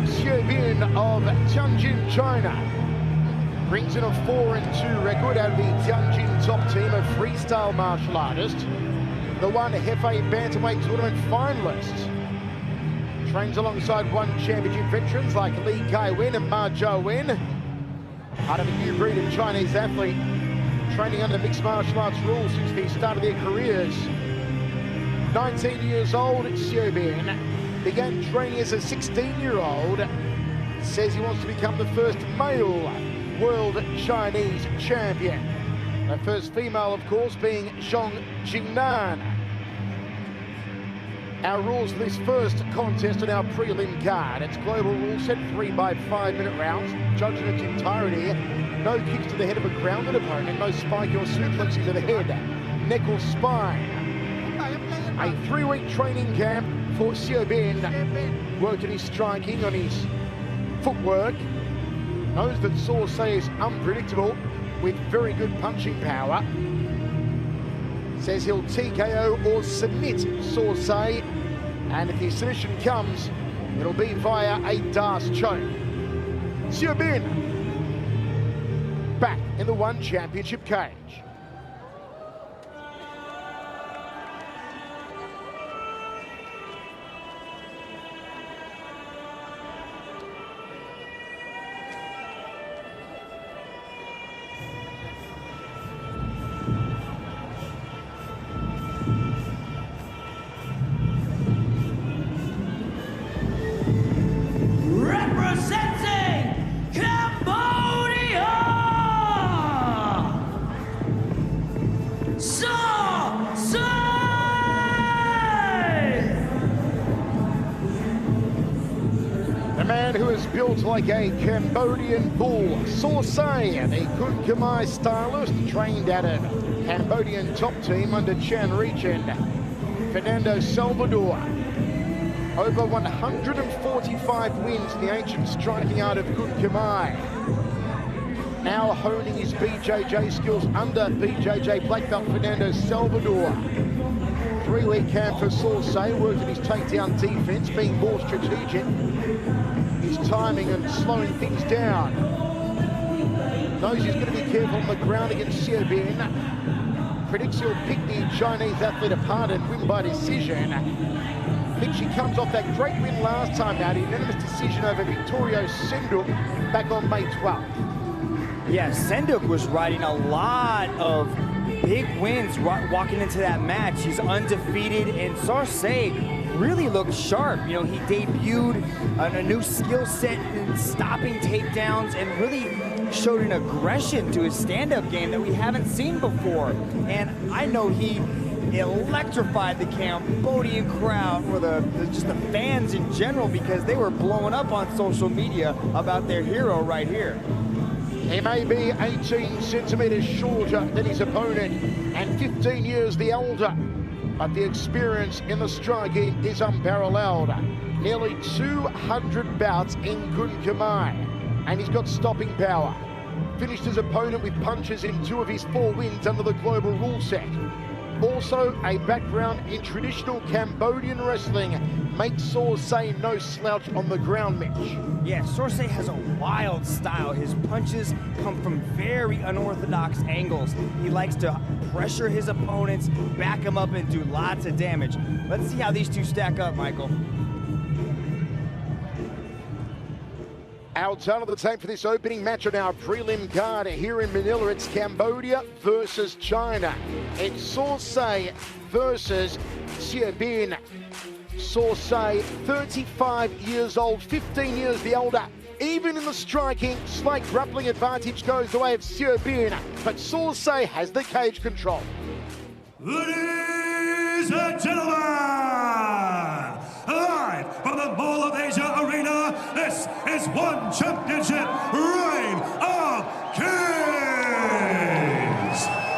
Xie Vien of Tianjin, China. Brings in a 4-2 record out of the Tianjin top team of freestyle martial artists. The one Hefei Bantamweight tournament finalist. Trains alongside one championship veterans like Li Kai-wen and Ma Zhou-wen. Part of a new breed of Chinese athlete, training under mixed martial arts rules since the start of their careers. 19 years old, Xie Vien began training as a 16-year-old. Says he wants to become the first male world Chinese champion. The first female, of course, being Zhong Jingnan. Our rules for this first contest on our prelim card. It's global rule set, 3 by 5-minute rounds, judged in its entirety. No kicks to the head of a grounded opponent, no spike or suplexing to the head, neck or spine. A 3-week training camp for Xie Vien. Working his striking, on his footwork. Knows that Sausay is unpredictable with very good punching power. Says he'll TKO or submit Sausay, and if the submission comes, it'll be via a Darce choke. Xie Vien back in the One Championship cage. The man who is built like a Cambodian bull, Sausay, the Kun Khmer stylist, trained at a Cambodian top team under Chan Richin, Fernando Salvador. Over 145 wins in the ancient striking art of Kun Khmer. Now honing his BJJ skills under BJJ black belt Fernando Salvador. 3-week camp for Sausay, working his takedown defense, being more strategic. His timing and slowing things down. Knows he's going to be careful on the ground against Xie Vien. Predicts he'll pick the Chinese athlete apart and win by decision. Thinks she comes off that great win last time out, unanimous decision over Victorio Senduk back on May 12th. Yeah, Senduk was riding a lot of big wins walking into that match. He's undefeated, and Sausay really looked sharp. You know, he debuted a new skill set in stopping takedowns and really showed an aggression to his stand-up game that we haven't seen before. And I know he electrified the Cambodian crowd, or just the fans in general, because they were blowing up on social media about their hero right here. He may be 18 centimeters shorter than his opponent and 15 years the older, but the experience in the striking is unparalleled. Nearly 200 bouts in Kun Khmer, and he's got stopping power. Finished his opponent with punches in 2 of his 4 wins under the global rule set. Also, a background in traditional Cambodian wrestling makes Sausay no slouch on the ground, Mitch. Yeah, Sausay has a wild style. His punches come from very unorthodox angles. He likes to pressure his opponents, back him up, and do lots of damage. Let's see how these two stack up, Michael. Our turn of the tape for this opening match on our prelim card here in Manila. It's Cambodia versus China. It's Sausay versus Xie Vien. Sausay, 35 years old, 15 years the older. Even in the striking, slight grappling advantage goes the way of Xie Vien, but Sausay has the cage control. Ladies and gentlemen, live from the Mall of Asia Arena, this is One Championship Reign of Kings.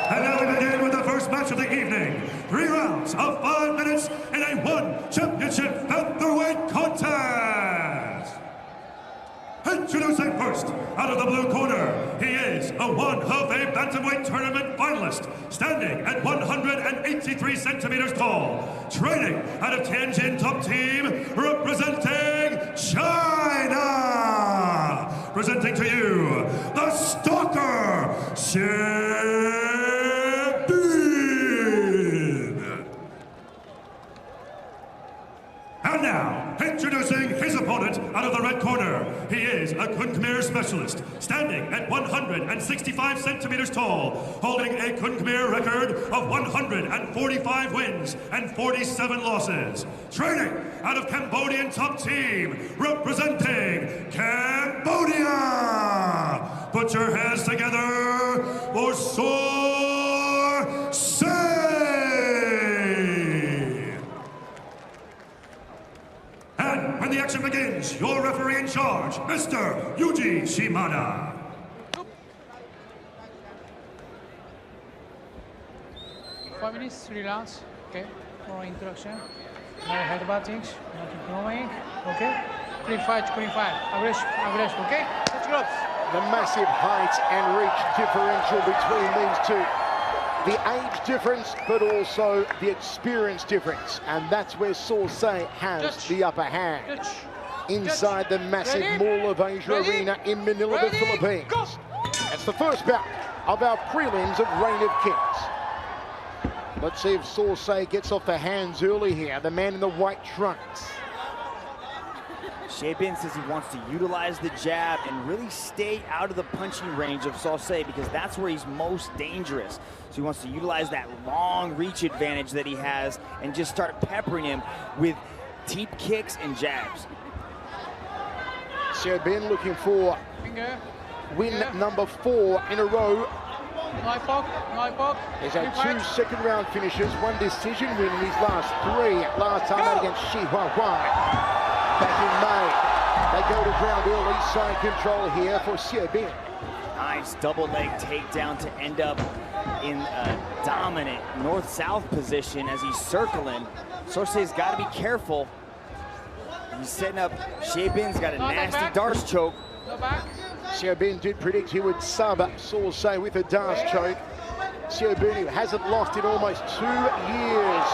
And now we begin with the first match of the evening. 3 rounds of 5 minutes in a One Championship featherweight contest. Introducing first, out of the blue corner, he is a One Hefei Bantamweight Tournament finalist, standing at 183 centimeters tall, training out of Tianjin top team, representing China. presenting to you the Stalker Champion. And now, introducing his opponent out of the red corner. He is a Kun Khmer specialist, standing at 165 centimeters tall, holding a Kun Khmer record of 145 wins and 47 losses. Training out of Cambodian top team, representing Cambodia. Put your hands together for Sorsay. And when the action begins, your referee in charge, Mr. Yuji Shimada. Five minutes, 3 rounds. Okay, for introduction. No headbuttings, not ignoring. Okay, clean fight, aggressive. Okay, let's go. The massive height and reach differential between these two. The age difference, but also the experience difference. And that's where Sorsay has the upper hand. Inside the massive Mall of Asia arena in Manila, the Philippines. Go. It's the first bout of our prelims of Reign of Kings. Let's see if Sorsay gets off the hands early here, the man in the white trunks. Shea Bin says he wants to utilize the jab and really stay out of the punching range of Sorsay because that's where he's most dangerous. So he wants to utilize that long reach advantage that he has and just start peppering him with deep kicks and jabs. Shea Bin looking for win number 4 in a row. No poke. He's had 2 second round finishes, 1 decision win in his last 3. Last time out against Shi Huahua back in May. They go to ground early, side control here for Shea Bin. Nice double leg takedown to end up in a dominant north-south position as he's circling. Sorsay's got to be careful. He's setting up. Shea Bin's got a nasty Darce choke. No back. Shea Bin did predict he would sub Sorsay with a Darce choke. Shea Bin, who hasn't lost in almost 2 years,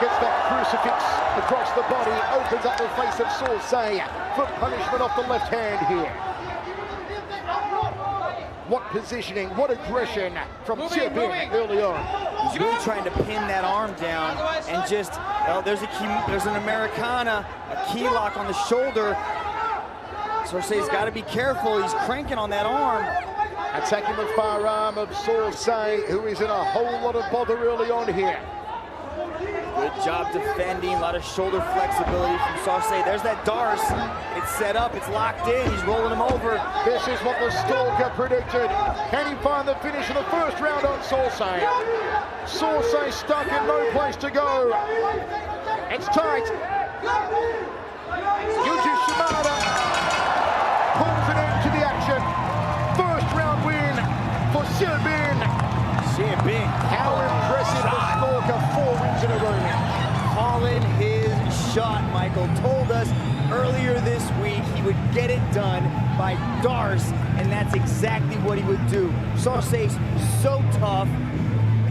gets that crucifix across the body, opens up the face of Sorsay for punishment off the left hand here. What positioning, what aggression from Shea Bin early on. He's really trying to pin that arm down and just, well, there's an Americana, a key lock on the shoulder. Sorsay's got to be careful. He's cranking on that arm. Attacking the far arm of Sorsay, who is in a whole lot of bother early on here. Good job defending, a lot of shoulder flexibility from Sorsay. There's that Darce. It's set up, it's locked in, he's rolling him over. This is what the Stalker predicted. Can he find the finish of the first round on Sorsay? Sorsay stuck in no place to go. It's tight. Yuji Shimada pulls an end to the action. First round win for Shea Bin. Shea Bin. How impressive the Stalker, 4 wins in a row now. Calling his shot, Michael. Told us earlier this week he would get it done by Darce, and that's exactly what he would do. Sorsay's so tough,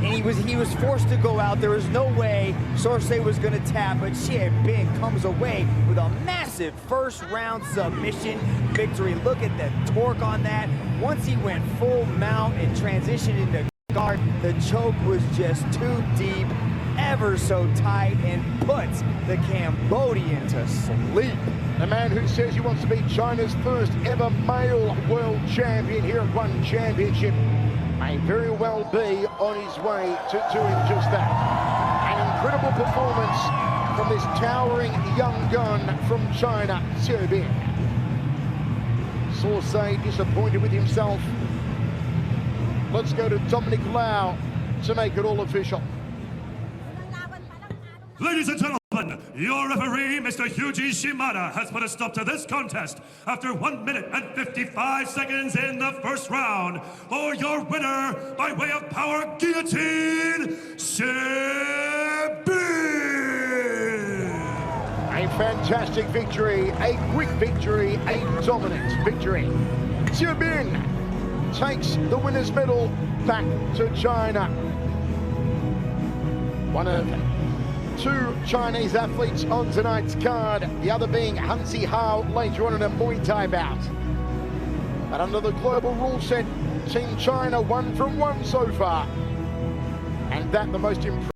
and he was forced to go out. There was no way Sorsay was going to tap, but Shea Bin comes away with a massive first round submission victory. Look at the torque on that. Once he went full mount and transitioned into guard, the choke was just too deep, ever so tight, and puts the Cambodian to sleep. The man who says he wants to be China's first ever male world champion here at One Championship may very well be on his way to doing just that. An incredible performance from this towering young gun from China, Shea Bin. Sorsay disappointed with himself. Let's go to Dominic Lau to make it all official. Ladies and gentlemen, your referee, Mr. Yuji Shimada, has put a stop to this contest after 1 minute and 55 seconds in the first round. For your winner, by way of power guillotine, Shea Bin. A fantastic victory, a quick victory, a dominant victory. Shea Bin takes the winner's medal back to China. One of 2 Chinese athletes on tonight's card, the other being Han Si Hao later on in a Muay Thai bout. But under the global rule set, Team China 1 from 1 so far. And that the most impressive.